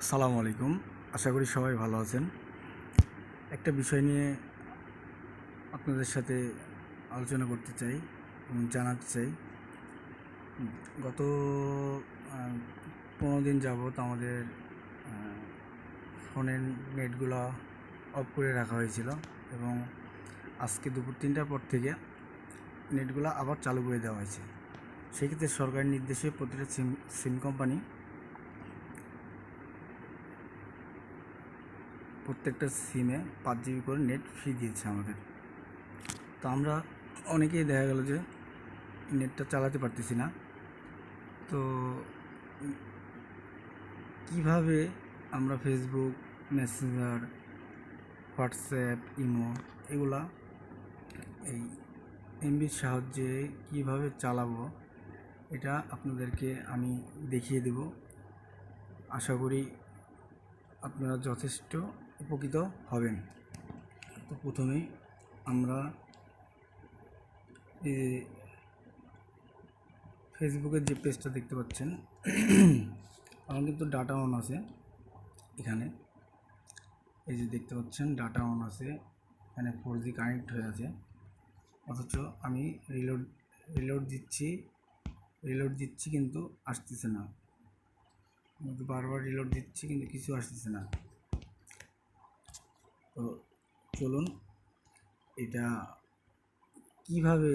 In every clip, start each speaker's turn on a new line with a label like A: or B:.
A: আসসালামু আলাইকুম। আশা করি সবাই ভালো আছেন। একটা বিষয় নিয়ে আপনাদের সাথে আলোচনা করতে চাই এবং জানাতে চাই। গত 15 দিন যাবৎ আমাদের ফোনের নেটগুলো অফ করে রাখা হয়েছিল এবং আজকে দুপুর 3টার পর থেকে নেটগুলো আবার চালু করে দেওয়া হয়েছে। সেক্ষেত্রে সরকারি নির্দেশে প্রতিটা সিম কোম্পানি প্রত্যেকটা সিমে 5 জিবি করে নেট ফ্রি দিয়েছে আমাদের। তো আমরা অনেকেই দেখা গেল যে নেটটা চালাতে পারতেছি না। তো কিভাবে আমরা ফেসবুক, মেসেঞ্জার, হোয়াটসঅ্যাপ, ইমো এগুলা এই এমবির সাহায্যে কিভাবে চালাবো, এটা আপনাদেরকে আমি দেখিয়ে দেব। আশা করি আপনারা যথেষ্ট উপকৃত হবেন। তো প্রথমেই আমরা এই ফেসবুকের যে পেজটা দেখতে পাচ্ছেন, আমার কিন্তু ডাটা অন আছে। এখানে এই যে দেখতে পাচ্ছেন ডাটা অন আছে, এখানে 4G কানেক্ট হয়ে আছে, অথচ আমি রিলোড দিচ্ছি কিন্তু আসতেছে না। কিন্তু বারবার রিলোড দিচ্ছি কিন্তু কিছু আসতেছে না। তো চলুন এটা কিভাবে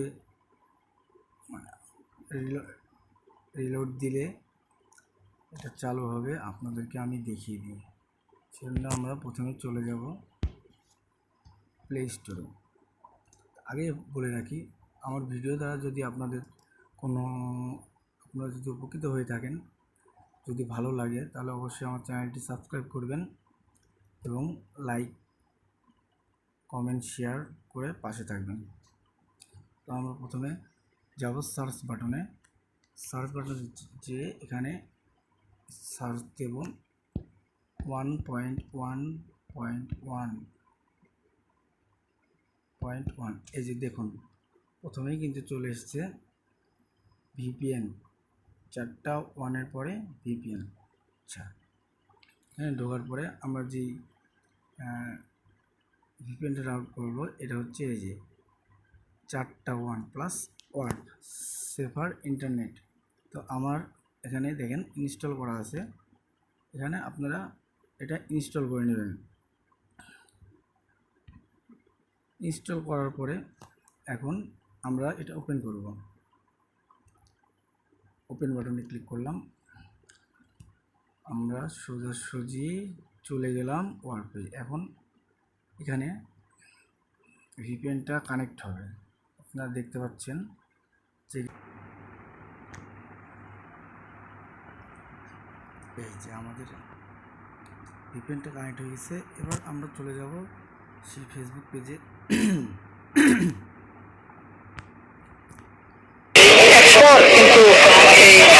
A: রিলোড দিলে এটা চালু হবে আপনাদেরকে আমি দেখিয়ে দিই। সেজন্য আমরা প্রথমে চলে যাব প্লে স্টোরে। আগে বলে রাখি, আমার ভিডিও দ্বারা যদি আপনারা যদি উপকৃত হয়ে থাকেন, যদি ভালো লাগে, তাহলে অবশ্যই আমার চ্যানেলটি সাবস্ক্রাইব করবেন এবং লাইক, কমেন্ট, শেয়ার করে পাশে থাকবেন। তো আমরা প্রথমে যাব সার্চ বাটনে যে এখানে সার্চ দেব 1.1.1.1। এই যে দেখুন, প্রথমেই কিন্তু চলে এসছে ভিপিএন, 4টা 1-এর পরে ভিপিএন। আচ্ছা, হ্যাঁ, ঢোকার পরে আমরা যেই ভিপিএনটা ডাউনলোড করবো, এটা হচ্ছে এই যে 4টা 1+1 সেফার ইন্টারনেট। তো আমার এখানে দেখেন ইনস্টল করা আছে, এখানে আপনারা এটা ইনস্টল করে নেবেন। ইনস্টল করার পরে এখন আমরা এটা ওপেন করব। ওপেন বাটনে ক্লিক করলাম, আমরা সোজাসুজি চলে গেলাম ওয়ার্কপেজ। এখন এখানে ভিপিএনটা কানেক্ট হবে, আপনারা দেখতে পাচ্ছেন যে এই যে আমাদের ভিপিএনটা কানেক্ট হয়ে গেছে। এবার আমরা চলে যাব সেই ফেসবুক পেজে।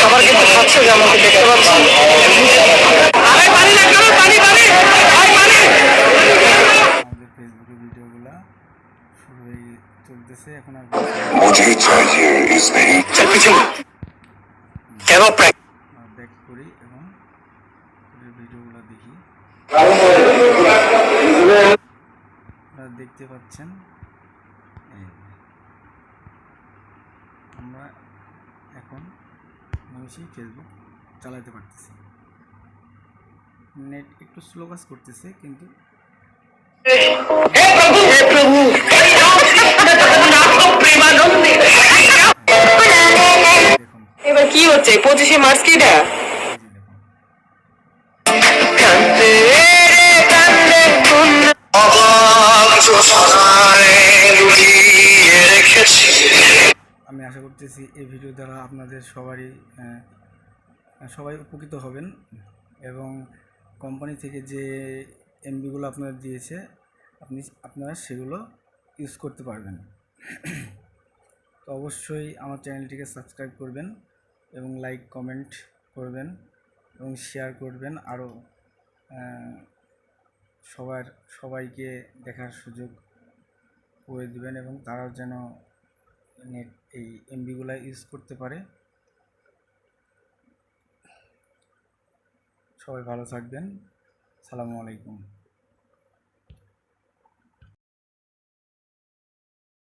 B: খাবার কিন্তু খাচ্ছে, যেমন দেখতে পাচ্ছি।
A: আমাদের ফেসবুকে ভিডিওগুলো শুরু হয়ে চলতেছে। এখন আর ব্যাক করি এবং ভিডিওগুলো দেখি। আপনারা দেখতে পাচ্ছেন আমরা এখন নিমিশেই ফেসবুক চালাতে পারতেছি। নেট একটু স্লো কাজ করতেছে, কিন্তু দেখুন
B: এবার কি হচ্ছে? 25শে মার্চ কি এটা?
A: এই যে দেখুন আমি আশা করতেছি এই ভিডিও দ্বারা আপনাদের সবাই উপকৃত হবেন এবং কোম্পানি থেকে যে এমবিগুলো আপনাদের দিয়েছে আপনারা সেগুলো ইউজ করতে পারবেন। তো অবশ্যই আমার চ্যানেলটিকে সাবস্ক্রাইব করবেন এবং লাইক, কমেন্ট করবেন এবং শেয়ার করবেন, আরও সবাইকে দেখার সুযোগ করে দেবেন এবং তারাও যেন নেট এই এমবিগুলো ইউজ করতে পারে। সবাই ভালো থাকবেন। সালামু আলাইকুম।